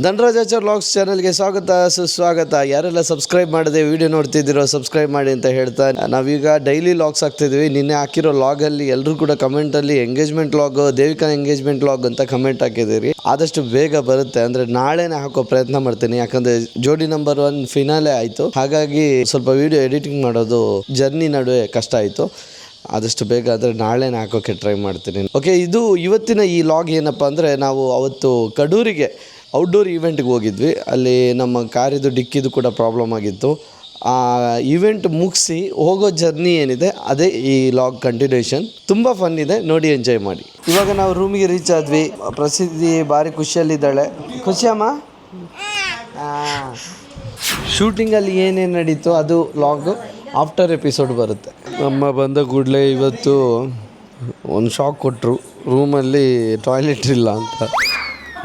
ಧನರಾಜಾಚಾರ್ vlogs ಚಾನಲ್ಗೆ ಸ್ವಾಗತ ಸುಸ್ವಾಗತ. ಯಾರೆಲ್ಲ ಸಬ್ಸ್ಕ್ರೈಬ್ ಮಾಡದೆ ವಿಡಿಯೋ ನೋಡ್ತಿದ್ದೀರೋ ಸಬ್ಸ್ಕ್ರೈಬ್ ಮಾಡಿ ಅಂತ ಹೇಳ್ತಾ ನಾವೀಗ ಡೈಲಿ ಲಾಗ್ಸ್ ಹಾಕ್ತಿದ್ವಿ. ನಿನ್ನೆ ಹಾಕಿರೋ ಲಾಗಲ್ಲಿ ಎಲ್ಲರೂ ಕೂಡ ಕಮೆಂಟಲ್ಲಿ engagement log, Devika engagement log ಅಂತ ಕಮೆಂಟ್ ಹಾಕಿದ್ದೀರಿ. ಆದಷ್ಟು ಬೇಗ ಬರುತ್ತೆ, ಅಂದರೆ ನಾಳೆನೇ ಹಾಕೋ ಪ್ರಯತ್ನ ಮಾಡ್ತೀನಿ. ಯಾಕಂದರೆ ಜೋಡಿ ನಂಬರ್ 1 ಫಿನಾಲೆ ಆಯಿತು, ಹಾಗಾಗಿ ಸ್ವಲ್ಪ ವಿಡಿಯೋ ಎಡಿಟಿಂಗ್ ಮಾಡೋದು ಜರ್ನಿ ನಡುವೆ ಕಷ್ಟ ಆಯಿತು. ಆದಷ್ಟು ಬೇಗ ಆದರೆ ನಾಳೆನೇ ಹಾಕೋಕ್ಕೆ ಟ್ರೈ ಮಾಡ್ತೀನಿ. ಓಕೆ, ಇದು ಇವತ್ತಿನ ಈ ಲಾಗ್ ಏನಪ್ಪ ಅಂದರೆ, ನಾವು ಅವತ್ತು ಕಡೂರಿಗೆ ಔಟ್ಡೋರ್ ಈವೆಂಟ್ಗೆ ಹೋಗಿದ್ವಿ. ಅಲ್ಲಿ ನಮ್ಮ ಕಾರಿದು ಡಿಕ್ಕಿದು ಕೂಡ ಪ್ರಾಬ್ಲಮ್ ಆಗಿತ್ತು. ಆ ಈವೆಂಟ್ ಮುಗಿಸಿ ಹೋಗೋ ಜರ್ನಿ ಏನಿದೆ ಅದೇ ಈ ಲಾಗ್ ಕಂಟಿನ್ಯೂಷನ್. ತುಂಬ ಫನ್ ಇದೆ, ನೋಡಿ ಎಂಜಾಯ್ ಮಾಡಿ. ಇವಾಗ ನಾವು ರೂಮಿಗೆ ರೀಚ್ ಆದ್ವಿ. ಪ್ರಸಿದ್ಧಿ ಭಾರಿ ಖುಷಿಯಲ್ಲಿದ್ದಾಳೆ. ಖುಷಿಯಮ್ಮ? ಶೂಟಿಂಗಲ್ಲಿ ಏನೇನು ನಡೀತು ಅದು ಲಾಗ್ ಆಫ್ಟರ್ ಎಪಿಸೋಡ್ ಬರುತ್ತೆ. ಅಮ್ಮ ಬಂದ ಕೂಡಲೇ ಇವತ್ತು ಒಂದು ಶಾಕ್ ಕೊಟ್ಟರು. ರೂಮಲ್ಲಿ ಟಾಯ್ಲೆಟ್ ಇಲ್ಲ ಅಂತ.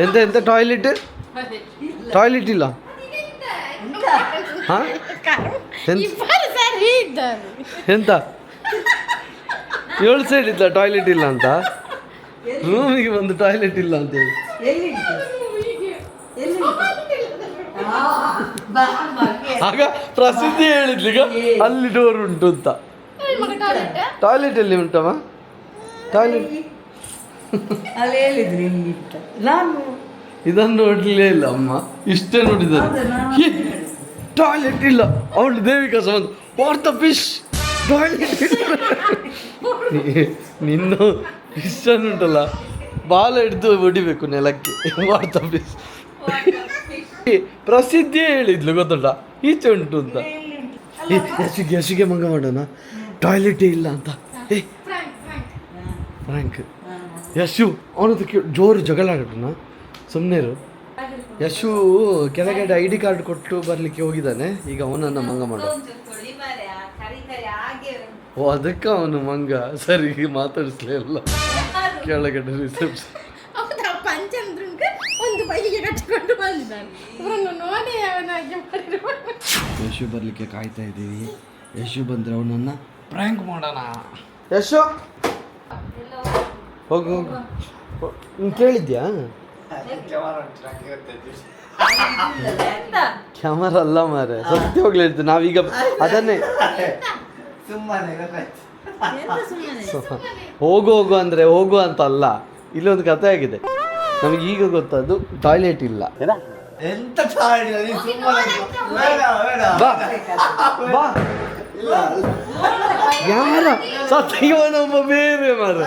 ಎಂತ ಟಾಯ್ಲೆಟ್ ಇಲ್ಲ? ಹಾಂ, ಎಂತ 7 ಸೈಡ್ ಇದ್ದ ಟಾಯ್ಲೆಟ್ ಇಲ್ಲ ಅಂತ. ರೂಮಿಗೆ ಬಂದು ಟಾಯ್ಲೆಟ್ ಇಲ್ಲ ಅಂತ ಹೇಳಿ ಆಗ ಪ್ರಸಿದ್ಧಿ ಹೇಳಿದ್ಲೀಗ ಅಲ್ಲಿ ಡೋರ್ ಉಂಟು ಅಂತ. ಟಾಯ್ಲೆಟ್ ಎಲ್ಲಿ ಉಂಟಮ್ಮ? ಟಾಯ್ಲೆಟ್ ನಾನು ಇದನ್ನು ನೋಡಲೇ ಇಲ್ಲ ಅಮ್ಮ, ಇಷ್ಟೇ ನೋಡಿದ್ದಾರೆ. ಟಾಯ್ಲೆಟ್ ಇಲ್ಲ. ಅವಳು ದೇವಿಕಾ ಸಂಬಂಧ ವಾಟ್ ದ ಫಿಶ್ ಟಾಯ್ಲೆಟ್ ನಿನ್ನ ಫಿಶನ್ನು ಉಂಟಲ್ಲ, ಬಾಲ ಹಿಡಿದು ಹೊಡಿಬೇಕು ನೆಲಕ್ಕೆ. ವಾಟ್ ದ ಫಿಶ್ ಪ್ರಸಿದ್ಧಿ ಹೇಳಿದ್ಲು, ಗೊತ್ತುಂಟ ಈಚೆ ಉಂಟು ಅಂತ. ಯಶಿಗೆ ಮಂಗ ಮಾಡೋಣ, ಟಾಯ್ಲೆಟೇ ಇಲ್ಲ ಅಂತ. ಫ್ರ್ಯಾಂಕ್ ಯಶು ಅವನದು ಜೋರು ಜಗಳ ಆಡೋಣ, ಸುಮ್ಮನೆ ಇರು. ಯಶು ಕೆಳಗಡೆ ID ಕಾರ್ಡ್ ಕೊಟ್ಟು ಬರಲಿಕ್ಕೆ ಹೋಗಿದ್ದಾನೆ. ಈಗ ಅವನನ್ನು ಮಂಗ ಮಾಡು. ಓ, ಅದಕ್ಕೆ ಅವನು ಮಂಗ. ಸರಿ, ಮಾತಾಡಿಸ್ಲೇ ಇಲ್ಲ ಕೆಳಗಡೆ ರಿಸೆಪ್ಷನ್. ಯಶು ಬರಲಿಕ್ಕೆ ಕಾಯ್ತಾ ಇದ್ದೀವಿ. ಯಶು ಬಂದರೆ ಅವನನ್ನು ಪ್ರ್ಯಾಂಕ್ ಮಾಡೋಣ. ಯಶು ಹೋಗು ಹೋಗು. ನೀನು ಕೇಳಿದ್ಯಾ? ಕ್ಯಾಮರಾ ಅಲ್ಲ ಮಾರೆ, ಸತ್ಯ ಹೋಗ್ಲಿ ಹೇಳ್ತೀನಿ. ನಾವೀಗ ಅದನ್ನೇ ಹೋಗು ಅಂದರೆ ಹೋಗು ಅಂತ ಅಲ್ಲ. ಇಲ್ಲೊಂದು ಕಥೆ ಆಗಿದೆ ನಮಗೆ ಈಗ ಗೊತ್ತದು. ಟಾಯ್ಲೆಟ್ ಇಲ್ಲ. ಯಾರ ಸತ್ಯವನೊಬ್ಬ ಬೇರೆ ಮಾರ.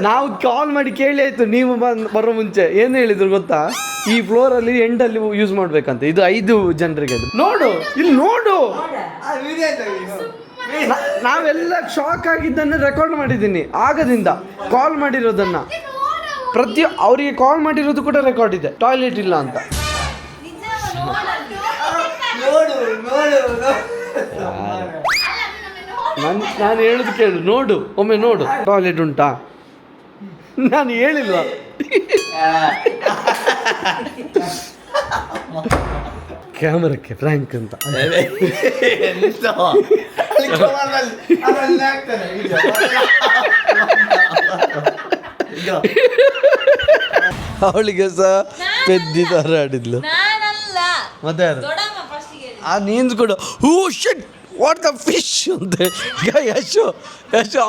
ನಾವು ಕಾಲ್ ಮಾಡಿ ಕೇಳಿ ಆಯ್ತು. ನೀವು ಬರೋ ಮುಂಚೆ ಏನು ಹೇಳಿದ್ರು ಗೊತ್ತಾ? ಈ ಫ್ಲೋರಲ್ಲಿ ಎಂಡಲ್ಲಿ ಯೂಸ್ ಮಾಡ್ಬೇಕಂತ. ಇದು 5 ಜನರಿಗೆ. ಅದು ನೋಡು, ಇಲ್ಲಿ ನೋಡು. ನಾವೆಲ್ಲ ಶಾಕ್ ಆಗಿದ್ದನ್ನು ರೆಕಾರ್ಡ್ ಮಾಡಿದ್ದೀನಿ ಆಗದಿಂದ. ಕಾಲ್ ಮಾಡಿರೋದನ್ನ ಅವರಿಗೆ ಕಾಲ್ ಮಾಡಿರೋದು ಕೂಡ ರೆಕಾರ್ಡ್ ಇದೆ. ಟಾಯ್ಲೆಟ್ ಇಲ್ಲ ಅಂತ. ನಾನು ಹೇಳುದು ಕೇಳು, ನೋಡು, ಒಮ್ಮೆ ನೋಡು ಟಾಯ್ಲೆಟ್ ಉಂಟಾ. ನಾನು ಹೇಳಿಲ್ವಾ? ಕ್ಯಾಮರಕ್ಕೆ ಫ್ರ್ಯಾಂಕ್ ಅಂತ. ಅವಳಿಗೆ ಸಹ ಪೆದ್ದಿ ತರ ಆಡಿದ್ಲು. ಮತ್ತೆ ನೀನ್ಸ್ ಕೂಡ ಹೂ ಶಿಟ್ ವಾಟ್ ದ ಫಿಶ್ ಅಂತ. ಯಶು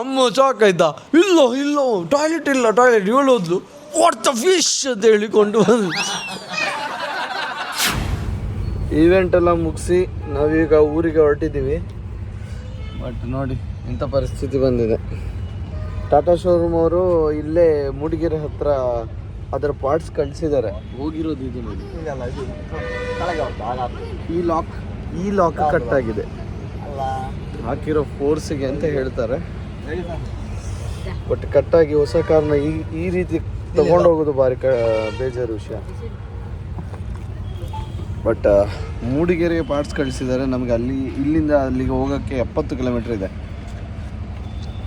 ಅಮ್ಮ ಶಾಕ್ ಆಯ್ತಾ? ಇಲ್ಲ ಟಾಯ್ಲೆಟ್ ಇಲ್ಲ ಇವಳು ಹೋದ್ಲು ವಾಟ್ ದ ಫಿಶ್ ಅಂತ ಹೇಳಿಕೊಂಡು ಬಂದು. ಈವೆಂಟ್ ಎಲ್ಲ ಮುಗಿಸಿ ನಾವೀಗ ಊರಿಗೆ ಹೊರಟಿದ್ದೀವಿ. ಬಟ್ ನೋಡಿ ಇಂಥ ಪರಿಸ್ಥಿತಿ ಬಂದಿದೆ. ಟಾಟಾ ಶೋರೂಮ್ ಅವರು ಇಲ್ಲೇ ಮೂಡಿಗೆರೆ ಹತ್ರ ಅದರ ಪಾರ್ಟ್ಸ್ ಕಳಿಸಿದ್ದಾರೆ. ಹೋಗಿರೋದು ಇದು ನೋಡಿ. ಈ ಲಾಕ್ ಕಟ್ ಆಗಿದೆ. ಹಾಕಿರೋ ಫೋರ್ಸಿಗೆ ಅಂತ ಹೇಳ್ತಾರೆ. ಬಟ್ ಕಟ್ಟಾಗಿ ಹೊಸ ಕಾರ್ನ ಈ ರೀತಿ ತಗೊಂಡೋಗೋದು ಭಾರಿ ಬೇಜಾರು ವಿಷಯ. ಬಟ್ ಮೂಡಿಗೆರೆಗೆ ಪಾರ್ಟ್ಸ್ ಕಳಿಸಿದ್ದಾರೆ. ನಮಗೆ ಇಲ್ಲಿಂದ ಅಲ್ಲಿಗೆ ಹೋಗೋಕ್ಕೆ 70 ಕಿಲೋಮೀಟ್ರ್ ಇದೆ.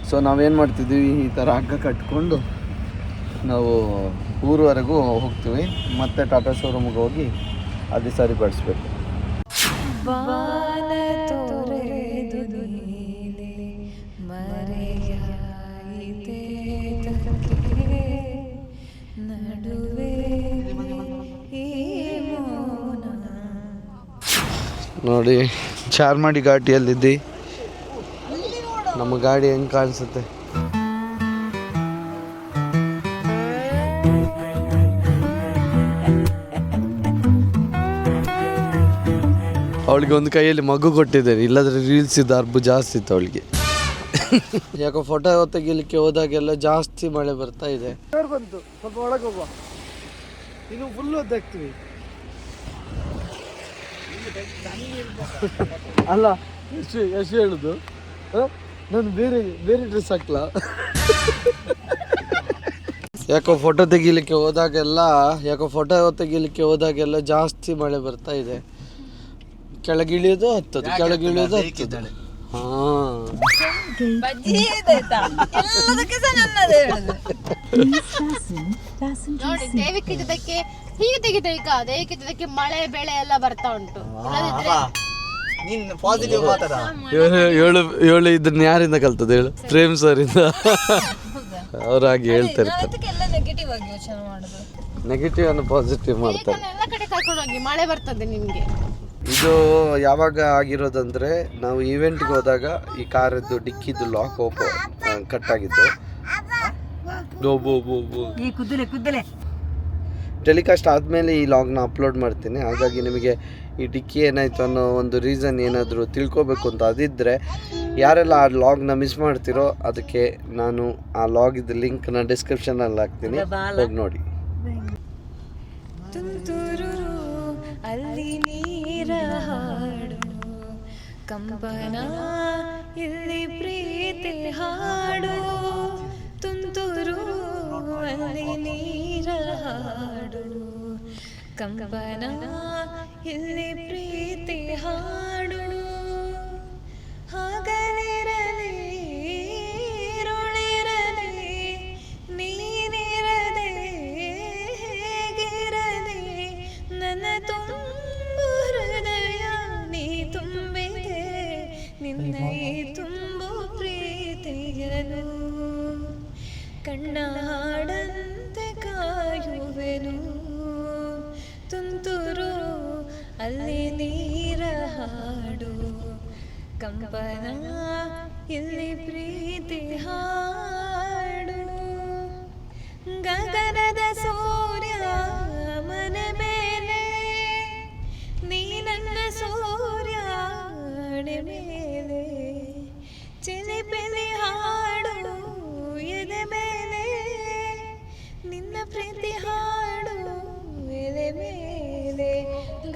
ಸೊ ನಾವೇನು ಮಾಡ್ತಿದ್ದೀವಿ, ಈ ಥರ ಹಗ್ಗ ಕಟ್ಕೊಂಡು ನಾವು ಊರುವರೆಗೂ ಹೋಗ್ತೀವಿ. ಮತ್ತೆ ಟಾಟಾ ಶೋರೂಮ್ಗೆ ಹೋಗಿ ಅಲ್ಲಿ ಸರಿಪಡಿಸ್ಬೇಕು. ನೋಡಿ ಚಾರ್ಮಾಡಿ ಘಾಟಿಯಲ್ಲಿದ್ದಿ, ನಮ್ಮ ಗಾಡಿ ಹೆಂಗೆ ಕಾಣಿಸುತ್ತೆ. ಅವಳಿಗೆ ಒಂದು ಕೈಯಲ್ಲಿ ಮಗು ಕೊಟ್ಟಿದ್ದಾರೆ, ಇಲ್ಲದ್ರೆ ರೀಲ್ಸ್ ಇದ್ದ ಅರ್ಬು ಜಾಸ್ತಿ ಇತ್ತು ಅವಳಿಗೆ. ಯಾಕೋ ಫೋಟೋ ತೆಗಿಲಿಕ್ಕೆ ಹೋದಾಗೆಲ್ಲ ಜಾಸ್ತಿ ಮಳೆ ಬರ್ತಾ ಇದೆ. ಬಂತು ಸ್ವಲ್ಪ ಒಳಗೆ ಹೋಗುವ, ಇನ್ನು ಫುಲ್ ಓದಾಗ್ತೀವಿ. ಅಲ್ಲ ಎಷ್ಟು ಹೇಳುದು, ನಾನು ಬೇರೆ ಡ್ರೆಸ್ ಹಾಕ್ಲಾ? ಯಾಕೋ ಫೋಟೋ ತೆಗಿಲಿಕ್ಕೆ ಹೋದಾಗೆಲ್ಲ ಜಾಸ್ತಿ ಮಳೆ ಬರ್ತಾ ಇದೆ. ಕೆಳಗಿಳಿಯೋದು ಹತ್ತದು, ಕೆಳಗಿಳಿಯೋದು ಹತ್ತದು. ಮಳೆ ಬೆಳೆ ಎಲ್ಲ ಬರ್ತಾ ಉಂಟು. ಏಳು ಇದನ್ನ ಯಾರಿಂದ ಕಲ್ತದ ಹೇಳು? ಪ್ರೇಮ್ ಸರ್ ಇಂದ. ಅವ್ರಾಗಿ ಹೇಳ್ತಾ ಇರ್ತಾರೆ, ನೆಗೆಟಿವ್ ಅನ್ನು ಪಾಸಿಟಿವ್ ಮಾಡ್ತಾರೆ. ಮಳೆ ಬರ್ತದೆ ನಿಮ್ಗೆ. ಇದು ಯಾವಾಗ ಆಗಿರೋದಂದ್ರೆ, ನಾವು ಈವೆಂಟ್ಗೆ ಹೋದಾಗ ಈ ಕಾರದ್ದು ಡಿಕ್ಕಿದ್ದು ಲಾಕ್ ಕಟ್ ಆಗಿತ್ತು. ಟೆಲಿಕಾಸ್ಟ್ ಆದಮೇಲೆ ಈ ಲಾಗ್ನ ಅಪ್ಲೋಡ್ ಮಾಡ್ತೀನಿ. ಹಾಗಾಗಿ ನಿಮಗೆ ಈ ಡಿಕ್ಕಿ ಏನಾಯಿತು ಅನ್ನೋ ಒಂದು ರೀಸನ್ ಏನಾದರೂ ತಿಳ್ಕೊಬೇಕು ಅಂತ ಅದಿದ್ದರೆ, ಯಾರೆಲ್ಲ ಆ ಲಾಗ್ನ ಮಿಸ್ ಮಾಡ್ತಿರೋ ಅದಕ್ಕೆ ನಾನು ಆ ಲಾಗಿದ್ದು ಲಿಂಕ್ನ ಡಿಸ್ಕ್ರಿಪ್ಷನಲ್ಲಿ ಹಾಕ್ತೀನಿ, ಹೋಗಿ ನೋಡಿ. ಅಲ್ಲಿ ನೀರ ಹಾಡು ಕಂಪನ, ಇಲ್ಲಿ ಪ್ರೀತಿ ಹಾಡು ತುಂತುರು, ಅಲ್ಲಿ ನೀರ ಹಾಡು ಕಂಪನ, ಇಲ್ಲಿ ಪ್ರೀತಿ ಹಾಡು. ಹಗಲಿರಲಿ ಇರುಳಿರಲಿ ನೀನಿರದೆ ಹೇಗಿರಲಿ, ನನ್ನ ತುಂಬು ಹೃದಯ ನೀ ತುಂಬಿದೆ, ನಿನ್ನ ಈ ತುಂಬು ಪ್ರೀತಿಯನು ಕಣ್ಣ ಹಾಡಂತೆ ಕಾಯುವೆನು. ತುಂತುರು ಅಲ್ಲಿ ನೀರ ಹಾಡು ಕಂಪನ, ಇಲ್ಲಿ ಪ್ರೀತಿ ಹಾಡು. ಗಗನದ ಸೂರ್ಯ ಮನೆ ಮೇಲೆ, ನೀ ನನ್ನ ಸೂರ್ಯ ಮೇಲೆ, ಚಿಲಿಪಿಲಿ ಹಾಡು ಎದೆ ಮೇಲೆ, ನಿನ್ನ ಪ್ರೀತಿ ಹಾಡು ಎದೆ ಮೇಲೆ.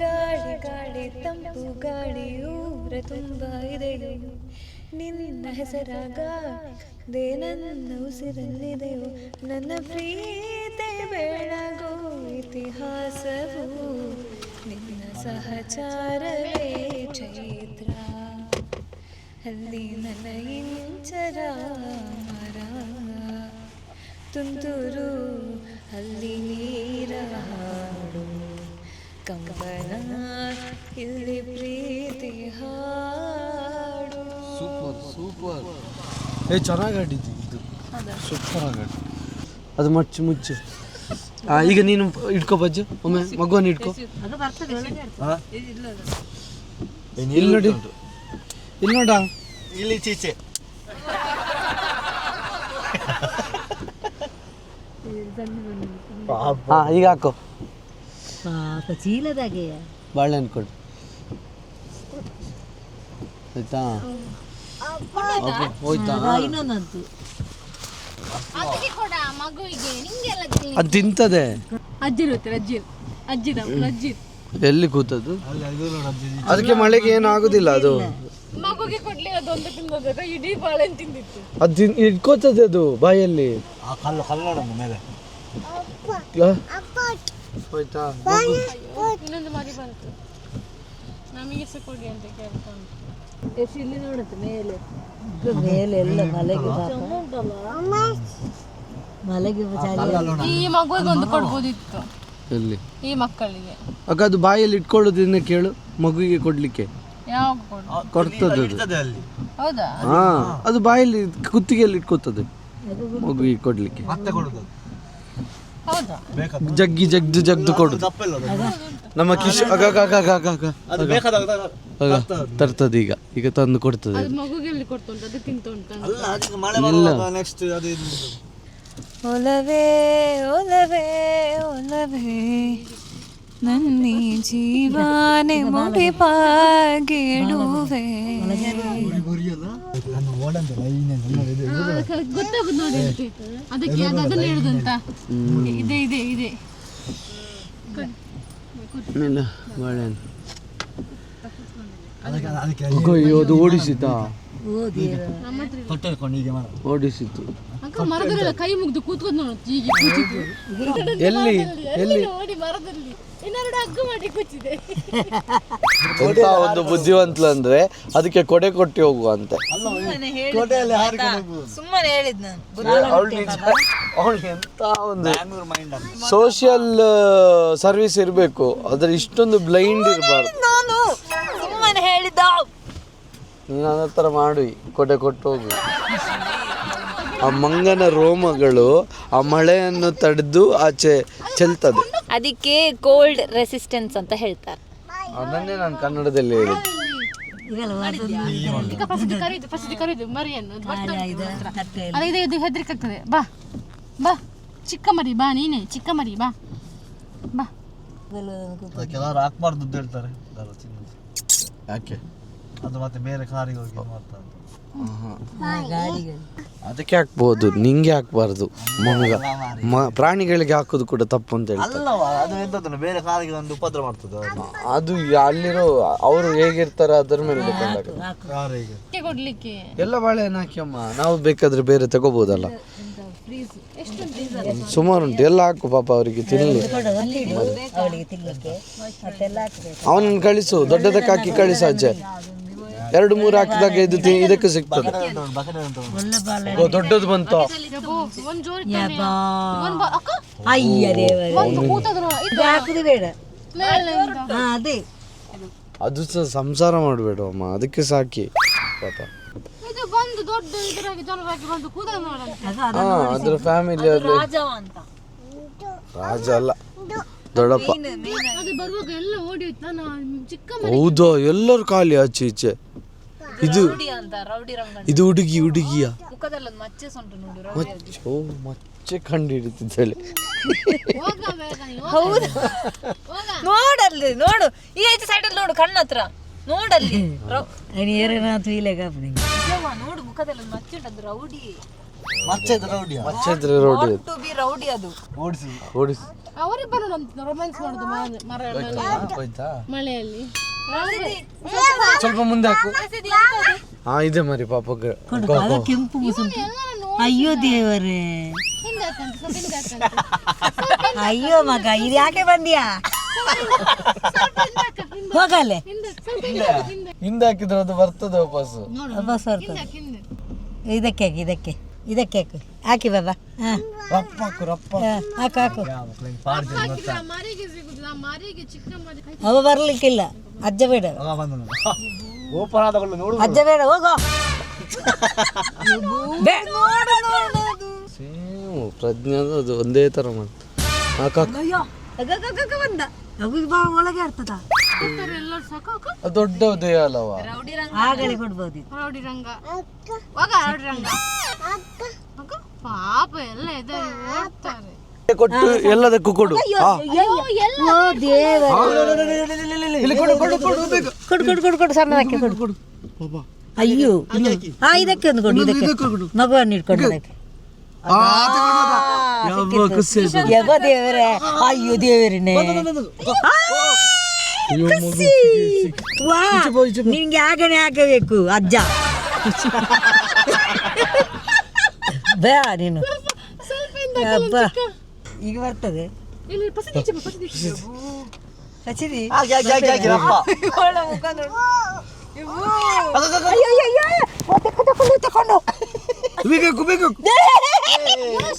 ಗಾಳಿ ಗಾಳಿ ತಂಪು ಗಾಳಿ ಊರ ತುಂಬ ಇದೆಯೋ, ನಿನ್ನ ಹೆಸರಾಗದೆ ನನ್ನ ಉಸಿರಲ್ಲಿದೆಯೋ, ನನ್ನ ಪ್ರೀತಿ ಬೆಳಗೋ ಇತಿಹಾಸವು, ನಿನ್ನ ಸಹಚಾರವೇ ಚೈತ್ರ, ಅಲ್ಲಿ ನನ್ನ ಇಂಚರ ಮರ. ತುಂತುರು ಅಲ್ಲಿ ನೀರ ಹಾಡು ಕಂಪನ, ಇಲ್ಲಿ ಪ್ರೀತಿ ಹಾಡು. ಸೂಪರ್ ಚೆನ್ನಾಗಿ ಆಡಿದ್ದು ಇದು, ಸೂಪರ್ ಆಗಿ ಆಡಿ. ಅದು ಮುಚ್ಚು. ಈಗ ನೀನು ಇಟ್ಕೋ ಬಜ್ಜು, ಒಮ್ಮೆ ಮಗುವನ್ನು ಇಟ್ಕೋ. ಇಲ್ಲಿ ನೋಡಿ, ಇಲ್ಲಿ ನೋಡ, ಇಲ್ಲಿ ಚೀಚೆ. ಈಗ ಹಾಕೋ. ಚೀಲದಾಗೆ ಬಾಳೆಹಣ್ಣು ಕೊಡು, ಆಯ್ತಾ? ಹೋಯ್ತಾ? ಅದು ತಿಂತದೆ. ಎಲ್ಲಿ ಕೂತದ್ದು? ಅದಕ್ಕೆ ಮಳೆಗೆ ಏನು ಆಗುದಿಲ್ಲ. ಅದು ಅದು ಇಟ್ಕೋತದೆ, ಅದು ಬಾಯಲ್ಲಿ. ಹೋಯ್ತಾ? ಇನ್ನೊಂದು ಮರಿ ಬಂತು, ನಮಗೆ ಸಹ ಕೊಡಿ ಅಂತ ಕೇಳ್ಕೊಂಡು. ಇಲ್ಲಿ ನೋಡುತ್ತೆ ಮೇಲೆ ಎಲ್ಲ ಮಲೆಗೆ ಈ ಮಗುವಿಗೆ ಒಂದು ಕೊಡ್ಬೋದಿತ್ತು. ಎಲ್ಲಿ? ಈ ಮಕ್ಕಳಿಗೆ. ಅಕ್ಕ ಅದು ಬಾಯಲ್ಲಿ ಇಟ್ಕೊಳ್ಳೋದನ್ನ ಕೇಳು, ಮಗುವಿಗೆ ಕೊಡ್ಲಿಕ್ಕೆ. ಯಾವ ಕೊಡ್ತದೆ? ಹೌದಾ? ಹಾ, ಅದು ಬಾಯಲ್ಲಿ ಕುತ್ತಿಗೆಯಲ್ಲಿ ಇಟ್ಕೋತದೆ ಮಗುವಿಗೆ ಕೊಡ್ಲಿಕ್ಕೆ. ಹೌದಾ? ಜಗ್ದು ಕೊಡು ನಮ್ಮ ಕಿಶ್ ತರ್ತದೆ ಈಗ ತಂದು ಕೊಡ್ತದೆ. ಅದು ಮಗುಗೆ ಎಲ್ಲಿ ಕೊಡ್ತು ಉಂಟು, ಅದು ತಿಂತ ಉಂಟು. ಒಲವೇ ಒಲವೇ ಒಲವೇ ನನ್ನಿ ಜೀವಾನೆ ಮುಡಿಪಾಗಿಡುವೆ. ಗೊತ್ತಾಗುದು ನೋಡಿ ಅದಕ್ಕೆ ಅದನ್ನ ಹೇಳುದಂತ. ಇದೆ ಇದೆ ಇದೆ ಅದು ಓಡಿಸಿತಾ ಓಡಿಸಿತು. ಅಕ್ಕ ಮರದಲ್ಲೆಲ್ಲ ಕೈ ಮುಗ್ದು ಕೂತ್ಕೊಂಡು ನೋಡು. ಹೀಗೆ ಎಲ್ಲಿ ಎಲ್ಲಿ ನೋಡಿ ಮರದಲ್ಲಿ ಇನ್ನೆರಡು ಹಗ್ಗ ಮಾಡಿ ಕೂಚಿದೆ. ಎಂತ ಒಂದು ಬುದ್ಧಿವಂತಲು ಅಂದ್ರೆ ಅದಕ್ಕೆ ಕೊಡೆ ಕೊಟ್ಟು ಹೋಗುವ ಅಂತ. ಸುಮ್ಮನೆ ಹೇಳಿದ್ ನಾನು. ಅವಳಿಗೆ ಎಂತ ಒಂದು ಸೋಷಿಯಲ್ ಸರ್ವಿಸ್ ಇರಬೇಕು, ಅದ್ರ ಇಷ್ಟೊಂದು ಬ್ಲೈಂಡ್ ಇರಬಾರ್ದು. ನಾನು ಸುಮ್ಮನೆ ಹೇಳಿದ್ದ. ನೀನು ಅದ ಥರ ಮಾಡಿ ಕೊಡೆ ಕೊಟ್ಟು ಹೋಗು. ಆ ಮಂಗನ ರೋಮಗಳು ಆ ಮಳೆಯನ್ನು ತಡೆದು ಆಚೆ ಚೆಲ್ತದೆ. ಅದಕ್ಕೆ ಕೋಲ್ಡ್ ರೆಸಿಸ್ಟೆನ್ಸ್ ಅಂತ ಹೇಳ್ತಾರೆ. ಅದನ್ನೇ ನಾನು ಕನ್ನಡದಲ್ಲಿ ಹೇಳಿದ್ದು. ಫಸ್ಟ್ ಕರೀದು ಮರಿಯನ್ನು ಅದೇ ಇದು ಹೆದರಿಕೆ ಆಗ್ತದೆ. ಬಾ ಬಾ ಚಿಕ್ಕ ಮರಿ ಬಾ, ನೀನೆ ಚಿಕ್ಕ ಮರಿ ಬಾ ಬಾ. ಕೆಲವರು ಹಾಕ್ಬಾರ್ದು ಅಂತ ಹೇಳ್ತಾರೆ. ಯಾಕೆ ಅದು ಮತ್ತೆ ಬೇರೆ ಕಾರಿಗೆ ಹೋಗಿ ಮಾಡ್ತಾರೆ. ಅದಕ್ಕೆ ಹಾಕ್ಬೋದು, ನಿಂಗೆ ಹಾಕ್ಬಾರ್ದು. ಪ್ರಾಣಿಗಳಿಗೆ ಹಾಕೋದು ಕೂಡ ತಪ್ಪು ಅಂತ ಹೇಳ್ತಾರೆ. ಅಲ್ಲವ, ಅದು ಎಂತಂದ್ರೆ ಬೇರೆ ಕಾರಿಗೆ ಒಂದು ಉಪದ್ರ ಮಾಡ್ತದೆ. ಅದು ಅಲ್ಲಿರೋ ಅವರು ಹೇಗಿರ್ತಾರ ಅದ್ರ ಮೇಲೆ ಡಿಪೆಂಡ್ ಆಗುತ್ತೆ. ಕಾರಿಗೆ ಕೊಡ್ಲಿಕ್ಕೆ ಎಲ್ಲ ಬಾಳೆಹಣ್ಣು ಹಾಕಿಯಮ್ಮ, ನಾವು ಬೇಕಾದ್ರೆ ಬೇರೆ ತಗೋಬಹುದಲ್ಲ. ಸುಮಾರು ಉಂಟು, ಎಲ್ಲ ಹಾಕು ಪಾಪ ಅವರಿಗೆ ತಿನ್ನಲಿ. ಅವನನ್ನು ಕಳಿಸು, ದೊಡ್ಡದಕ್ಕೆ ಹಾಕಿ ಕಳಿಸು ಆಚೆ. 2-3 ಹಾಕಿದಾಗ ಇದು ಇದಕ್ಕೆ ಸಿಗ್ತದೆ. ದೊಡ್ಡದು ಬಂತು. ಅದು ಸಹ ಸಂಸಾರ ಮಾಡಬೇಡ ಅಮ್ಮ, ಅದಕ್ಕೆ ಸಾಕಿ ಪಾಪ. ಅದ್ರ ಫ್ಯಾಮಿಲಿ ರಾಜ ಅಲ್ಲ, ದೊಡ್ಡಪ್ಪ. ಹೌದಾ, ಎಲ್ಲರೂ ಖಾಲಿ ಆಚೆ ಈಚೆ. ಇದು ಹುಡುಗಿಯ ಮಚ್ಚೆ ಕಂಡು ಹಿಡಿತಿದ್ದಾಳೆ. ಹೌದು, ನೋಡಲ್ಲಿ ನೋಡು, ಈ ಐದು ಸೈಡಲ್ಲಿ ನೋಡು, ಕಣ್ಣ ಹತ್ರ ನೋಡಲ್ಲಿ. ನೋಡು ಮುಖದಲ್ಲಿ ಮಚ್ಚೆ ಉಂಟು, ರೌಡಿ. ರೌಡಿ ಅದು. ಓಡಿಸಿ ಅವರಿಬ್ಬರು ರೊಮ್ಯಾನ್ಸ್ ಮಾಡುದು ಮಳೆಯಲ್ಲಿ. ಸ್ವಲ್ಪ ಮುಂದೆ ಹಾಕು. ಹಾ, ಇದೆ ಮರಿ ಪಾಪ. ಕೆಂಪು ಅಯ್ಯೋ ದೇವರೇ, ಅಯ್ಯೋ ಮಗ, ಇದು ಯಾಕೆ ಬಂದ್ಯಾ? ಹೋಗಲ್ಲೇ ಹಿಂದೆ ಹಾಕಿದ್ರೆ ಅದು ಬರ್ತದೆ ವಾಪಸ್. ವಾಪಸ್ ಬರ್ತದೆ. ಇದಕ್ಕೆ ಹಾಕಿ, ಇದಕ್ಕೆ ಹಾಕಿ ಬಾಬಾ. ಹಾಕು. ಅವ ಬರ್ಲಿಕ್ಕಿಲ್ಲ, ಅಜ್ಜ ಬೇಡ, ಅಜ್ಜ ಬೇಡ, ಹೋಗೋ. ಪ್ರಜ್ಞೆ ಅದು ಒಂದೇ ತರ ಮಾಡ್ತಾರೆ. ಬಂದ ಒಳಗೆ ಆಡ್ತದ. ದೊಡ್ಡ ದೇಹ ಅಲ್ಲವ, ಆಗಲೇ ಕೊಡ್ಬೋದು. ರೌಡಿ ರಂಗ ಪಾಪ ಎಲ್ಲ ಇದ್ದಾರೆ, ಓಡ್ತಾರೆ. ಕೊಟ್ಟು ಎಲ್ಲದಕ್ಕೂ ಕೊಡು. ಕೊಡು ಸಣ್ಣದಕ್ಕೆ ಕೊಡು. ಅಯ್ಯೋ, ಇದಕ್ಕೆ ಒಂದು ಕೊಡು, ಇದಕ್ಕೆ ಮಗುವನ್ನು ಇಟ್ಕೊಂಡು. ದೇವರೇ, ಅಯ್ಯೋ ದೇವರೇ, ನಿನ್ಗೆ ಆಗಣೆ ಹಾಕಬೇಕು ಅಜ್ಜ. ಬೇ ನೀನು ಈಗ ಬರ್ತದೆ. ಸಚಿರಿ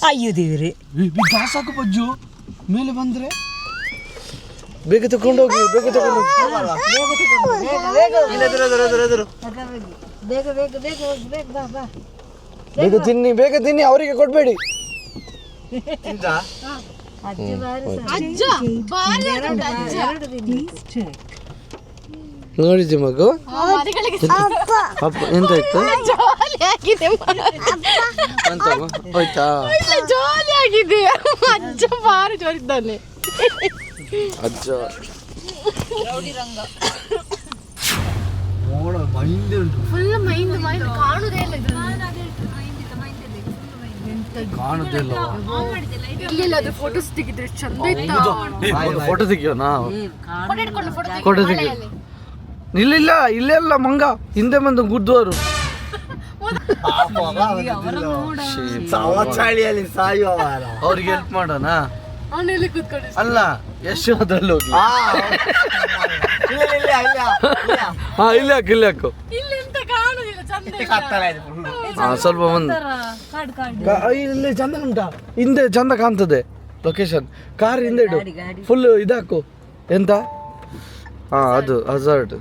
ಅಯ್ಯೋ ದೇವ್ರಿ, ಸಾಕು ಬಜ್ಜು ಮೇಲೆ ಬಂದ್ರೆ ಬೇಗ ತಗೊಂಡು ಹೋಗಿ, ಬೇಗ ತಗೊಂಡು ಹೋಗಿ. ಬೇಗ ತಿನ್ನಿ, ಅವರಿಗೆ ಕೊಡ್ಬೇಡಿ. ಅಜ್ಜ ಬಾರಿ ಆಡುಂಟ ಅಜ್ಜ. ನೋಡಿದ್ದಿ ಮಗು ಆ ಮರಿಗಳಿಗೆ ಅಪ್ಪ ಎಂತಾಯ್ತು ಜಾಲಿ ಆಗಿದೆ ಅಂತಮ್ಮ ಹೋಯ್ತಾ ಜಾಲಿ ಆಗಿದೆ. ಅಜ್ಜ ಬಾರಿ ಜೋರಿದ್ದಾನೆ. ಅಜ್ಜ ನೋಡ ಮೈಂಡ್ ಉಂಟು ಫುಲ್ ಮೈಂಡ್ ಕಾಣುದೇ ಇಲ್ಲ ಕಾಣುದಿಲ್ಲ ಇಲ್ಲ ಅದು ಫೋಟೋಸ್ ತೆಗಿದ್ರೆ ಚಂದ ಇತ್ತು. ಫೋಟೋ ತೆಗಿಯೋನಾ ಫೋಟೋ ಇಟ್ಕೊಂಡು ಫೋಟೋ ತೆಗಿ ಇಲ್ಲ ಇಲ್ಲೆಲ್ಲ ಮಂಗ ಹಿಂದೆ ಬಂದು ಗುದ್ದೋರು ಚಳಿಯಲ್ಲಿ ಸಾಯುವ ಅವ್ರಿಗೆ ಹೆಲ್ಪ್ ಮಾಡೋಣ ಅವನಲ್ಲಿ ಕೂತ್ಕೊಂಡು ಅಲ್ಲ ಯಶೋದಲ್ಲಿ ಹೋಗಿ ಇಲ್ಲಿ ಹಾಕು ಇಲ್ಲಿ ಎಂತ ಕಾಣುದಿಲ್ಲ ಚಂದ ಸ್ವಲ್ಪ ಒಂದು ಇಲ್ಲಿ ಚಂದ ಉಂಟಾ ಹಿಂದೆ ಚಂದ ಕಾಣ್ತದೆ ಲೊಕೇಶನ್ ಕಾರ್ ಹಿಂದೆ ಇಡು ಫುಲ್ ಇದಾಕು ಎಂತ ಹಾ ಅದು ಹಜಾರ್ಡ್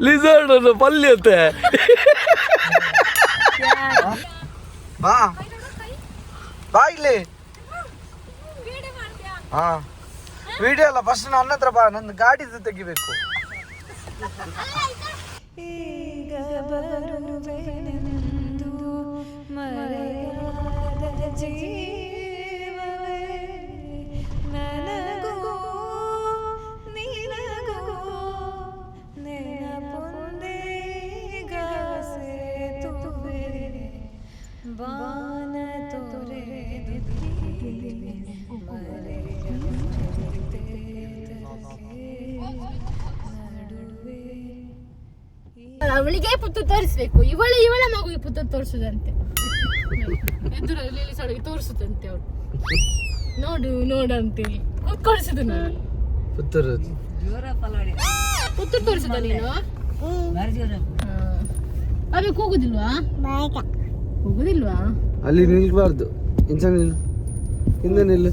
ಲಿಸರ್ಡ್ ಅನ್ನು ಪಲ್ಯತೆ ಬಾ ಬಾ ಇಲ್ಲಿ ಹಾ ವಿಡಿಯೋ ಅಲ್ಲ ಫಸ್ಟ್ ನನ್ನ ಹತ್ರ ಬಾ ನನ್ನ ಗಾಡಿದು ತೆಗಿಬೇಕು ಅವಳಿಗೆ ಪುತ್ತೂರು ತೋರಿಸ್ಬೇಕು. ಇವಳ ಮಗುಗೆ ಪುತ್ತೂರು ತೋರಿಸುದಂತೆ. ಎದುರಲ್ಲಿ ಸೊಳಗೆ ತೋರಿಸುದಂತೆ ಅವಳು. ನೋಡು ಅಂತೇಳಿ ಕೂತ್ಕೊಳಿಸುದು ನಾನು. ಪುತ್ತೂರು ತೋರಿಸುದ ನೀನು ಅವೇ ಕೂಗುದಿಲ್ವಾ ಕೂಗುದಿಲ್ವಾ? ಅಲ್ಲಿ ನಿಲ್ಬಾರ್ದು ಇಂಚ ನಿಲ್ಲು ಹಿಂದೆ ನಿಲ್ಲು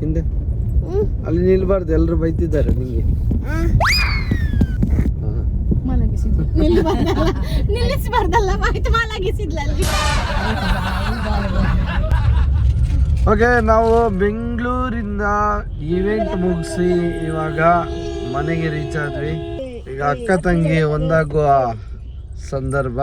ಹಿಂದೆ ಅಲ್ಲಿ ನಿಲ್ಬಾರ್ದು ಎಲ್ಲರೂ ಬೈತಿದ್ದಾರೆ ನಿಂಗೆ ನಿಲ್ಲಿಸಬಾರ್ದಲ್ಲ ಮಲಗಿಸಿದ್ಲ ಅಲ್ಲಿ. ಓಕೆ ನಾವು ಬೆಂಗಳೂರಿಂದ ಇವೆಂಟ್ ಮುಗಿಸಿ ಇವಾಗ ಮನೆಗೆ ರೀಚ್ ಆದ್ವಿ. ಈಗ ಅಕ್ಕ ತಂಗಿ ಒಂದಾಗುವ ಸಂದರ್ಭ.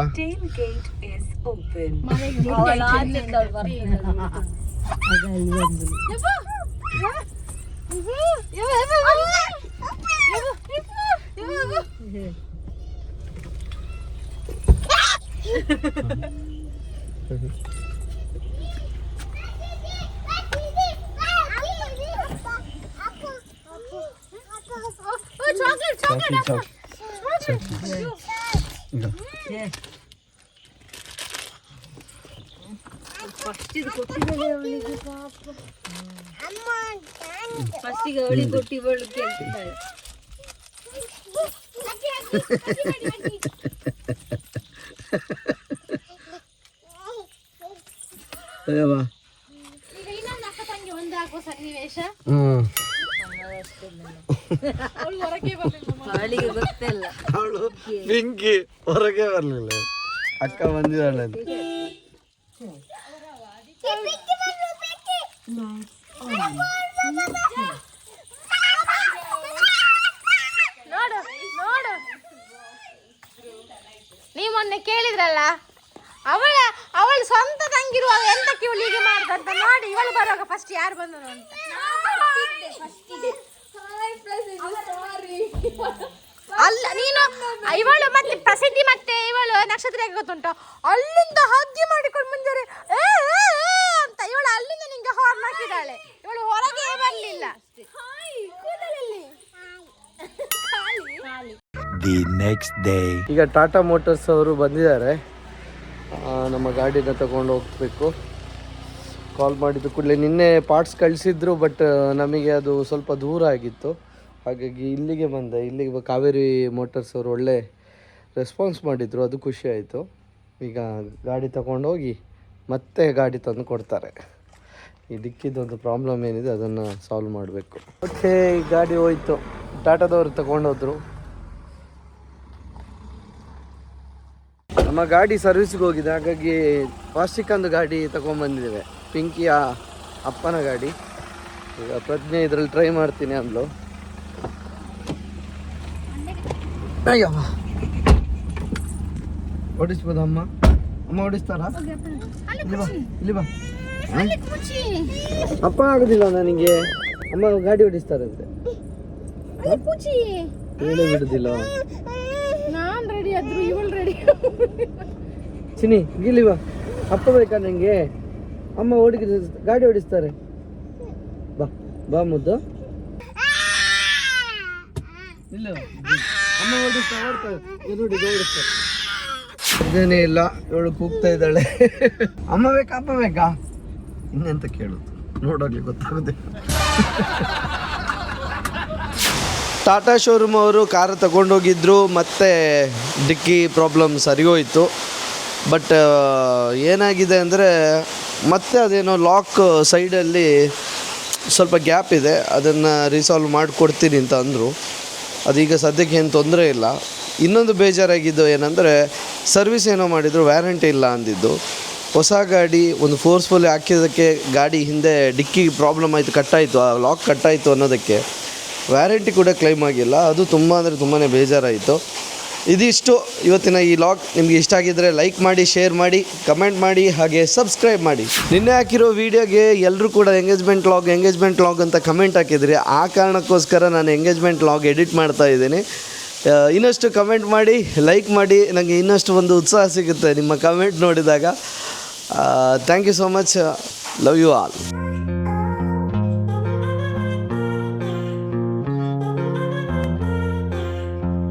ಫಸ್ಟಿಗೆ ಅವಳಿ ಕೊಟ್ಟಿ ಬಳ್ಳು ಕೇಳ್ತಿದ್ದಾಳೆ. ಸನ್ನಿವೇಶ ಅವಳಿಗೆ ಗೊತ್ತಿಲ್ಲ, ಅವಳು ಬೆಂಕಿ ಹೊರಗೆ ಬರ್ಲಿಲ್ಲ. ಅಕ್ಕ ಬಂದಿದ್ದಾಳೆ ಅಂತ. ನೋಡು ನೀವು ಮೊನ್ನೆ ಕೇಳಿದ್ರಲ್ಲ ಅವಳು ಸ್ವಂತ ತಂಗಿರುವಾಗ ಎಂತಕ್ಕೆ ಇವಳು ಹೀಗೆ ಮಾಡ್ದಂತ ನೋಡಿ. ಇವಳು ಬರುವಾಗ ಫಸ್ಟ್ ಯಾರು ಬಂದನು ಅಂತ ಅಲ್ಲ ನೀನು ಇವಳು ಮತ್ತೆ ಪ್ರಸಿದ್ಧಿ ಮತ್ತೆ ಇವಳು ನಕ್ಷತ್ರ ಗೊತ್ತುಂಟ ಅಲ್ಲಿಂದ ಹಗ್ಗಿ ಮಾಡಿಕೊಂಡು ಬಂದರೆ ಅಂತ ಇವಳು ಅಲ್ಲಿಂದ ನಿಂಗೆ ಹಾರ್ನ್ ಹಾಕಿದ್ದಾಳೆ. ಇವಳು ಹೊರಗೆ ಬರಲಿಲ್ಲ. ಈಗ ಟಾಟಾ ಮೋಟರ್ಸ್ ಅವರು ಬಂದಿದ್ದಾರೆ. ನಮ್ಮ ಗಾಡಿನ ತಗೊಂಡು ಹೋಗ್ಬೇಕು. ಕಾಲ್ ಮಾಡಿದ್ದು ಕೂಡಲೇ ನಿನ್ನೆ ಪಾರ್ಟ್ಸ್ ಕಳಿಸಿದ್ರು, ಬಟ್ ನಮಗೆ ಅದು ಸ್ವಲ್ಪ ದೂರ ಆಗಿತ್ತು. ಹಾಗಾಗಿ ಇಲ್ಲಿಗೆ ಬಂದೆ. ಇಲ್ಲಿಗೆ ಕಾವೇರಿ ಮೋಟರ್ಸ್ ಅವರು ಒಳ್ಳೆ ರೆಸ್ಪಾನ್ಸ್ ಮಾಡಿದರು, ಅದು ಖುಷಿ ಆಯಿತು. ಈಗ ಗಾಡಿ ತಗೊಂಡೋಗಿ ಮತ್ತೆ ಗಾಡಿ ತಂದು ಕೊಡ್ತಾರೆ. ಇದಕ್ಕಿದ್ದೊಂದು ಪ್ರಾಬ್ಲಮ್ ಏನಿದೆ ಅದನ್ನು ಸಾಲ್ವ್ ಮಾಡಬೇಕು. ಓಕೆ, ಈ ಗಾಡಿ ಹೋಯ್ತು. ಟಾಟಾದವರು ತಗೊಂಡೋದ್ರು. ನಮ್ಮ ಗಾಡಿ ಸರ್ವಿಸ್ಗೆ ಹೋಗಿದೆ, ಹಾಗಾಗಿ ವಾರ್ಷಿಕಂದು ಗಾಡಿ ತಗೊಂಡ್ಬಂದಿದ್ದೇವೆ, ಪಿಂಕಿಯ ಅಪ್ಪನ ಗಾಡಿ. ಈಗ ಪ್ರಜ್ಞೆ ಇದರಲ್ಲಿ ಟ್ರೈ ಮಾಡ್ತೀನಿ ಅಂದ್ಲು. ಅಯ್ಯಮ್ಮ ಓಡಿಸ್ಬೋದಾ ಅಮ್ಮ? ಅಮ್ಮ ಓಡಿಸ್ತಾರಾ? ಇಲ್ಲಿ ಬಾ. ಅಪ್ಪ ಆಗೋದಿಲ್ಲ ನನಗೆ, ಅಮ್ಮ ಗಾಡಿ ಓಡಿಸ್ತಾರಂತೆ. ಹೇಳೇ ಬಿಡುದಿಲ್ಲ. ನಾನ್ ರೆಡಿ ಆದ್ರು ಇವಳು ರೆಡಿ. ಚಿನಿ ಇಲ್ಲಿ ಬಾ, ಅಪ್ಪ ಬೇಕಾ ನಂಗೆ? ಅಮ್ಮ ಗಾಡಿ ಓಡಿಸ್ತಾರೆ, ಬಾ ಬಾ ಮುದ್ದು. ಇಲ್ಲ ಅಮ್ಮ ಓಡಿಸ್ತಾರೆ, ಓಡಿಸ್ತಾರೆ. ಇದೇನೇ ಇಲ್ಲ, ಇವಳು ಕೂಗ್ತಾ ಇದ್ದಾಳೆ. ಅಮ್ಮ ಬೇಕಾ ಅಪ್ಪ ಬೇಕಾ ಇನ್ನೆಂತ ಕೇಳುದು, ನೋಡೋಗ್ಲಿ ಗೊತ್ತಾಗುತ್ತೆ. ಟಾಟಾ ಶೋರೂಮ್ ಅವರು ಕಾರ್ ತಗೊಂಡೋಗಿದ್ರು, ಮತ್ತು ಡಿಕ್ಕಿ ಪ್ರಾಬ್ಲಮ್ ಸರಿ ಹೋಯಿತು. ಬಟ್ ಏನಾಗಿದೆ ಅಂದರೆ ಮತ್ತೆ ಅದೇನೋ ಲಾಕ್ ಸೈಡಲ್ಲಿ ಸ್ವಲ್ಪ ಗ್ಯಾಪ್ ಇದೆ, ಅದನ್ನು ರಿಸಾಲ್ವ್ ಮಾಡಿಕೊಡ್ತೀನಿ ಅಂತ ಅಂದರು. ಅದೀಗ ಸದ್ಯಕ್ಕೆ ಏನು ತೊಂದರೆ ಇಲ್ಲ. ಇನ್ನೊಂದು ಬೇಜಾರಾಗಿದ್ದು ಏನಂದರೆ ಸರ್ವಿಸ್ ಏನೋ ಮಾಡಿದ್ರು, ವ್ಯಾರಂಟಿ ಇಲ್ಲ ಅಂದಿದ್ದು. ಹೊಸ ಗಾಡಿ ಒಂದು ಫೋರ್ಸ್ಫುಲ್ಲಿ ಹಾಕಿದ್ದಕ್ಕೆ ಗಾಡಿ ಹಿಂದೆ ಡಿಕ್ಕಿ ಪ್ರಾಬ್ಲಮ್ ಆಯಿತು, ಕಟ್ಟಾಯಿತು, ಆ ಲಾಕ್ ಕಟ್ಟಾಯಿತು ಅನ್ನೋದಕ್ಕೆ ವ್ಯಾರಂಟಿ ಕೂಡ ಕ್ಲೈಮ್ ಆಗಿಲ್ಲ. ಅದು ತುಂಬ ಅಂದರೆ ತುಂಬಾ ಬೇಜಾರಾಯಿತು. ಇದಿಷ್ಟು ಇವತ್ತಿನ ಈ ಲಾಗ್. ನಿಮಗೆ ಇಷ್ಟ ಆಗಿದ್ದರೆ ಲೈಕ್ ಮಾಡಿ, ಶೇರ್ ಮಾಡಿ, ಕಮೆಂಟ್ ಮಾಡಿ, ಹಾಗೆ ಸಬ್ಸ್ಕ್ರೈಬ್ ಮಾಡಿ. ನಿನ್ನೆ ಹಾಕಿರೋ ವೀಡಿಯೋಗೆ ಎಲ್ಲರೂ ಕೂಡ ಎಂಗೇಜ್ಮೆಂಟ್ ಲಾಗ್ ಅಂತ ಕಮೆಂಟ್ ಹಾಕಿದ್ರಿ. ಆ ಕಾರಣಕ್ಕೋಸ್ಕರ ನಾನು ಎಂಗೇಜ್ಮೆಂಟ್ ಲಾಗ್ ಎಡಿಟ್ ಮಾಡ್ತಾ ಇದ್ದೀನಿ. ಇನ್ನಷ್ಟು ಕಮೆಂಟ್ ಮಾಡಿ, ಲೈಕ್ ಮಾಡಿ, ನನಗೆ ಇನ್ನಷ್ಟು ಒಂದು ಉತ್ಸಾಹ ಸಿಗುತ್ತೆ ನಿಮ್ಮ ಕಮೆಂಟ್ ನೋಡಿದಾಗ. Thank you so much. Love you all.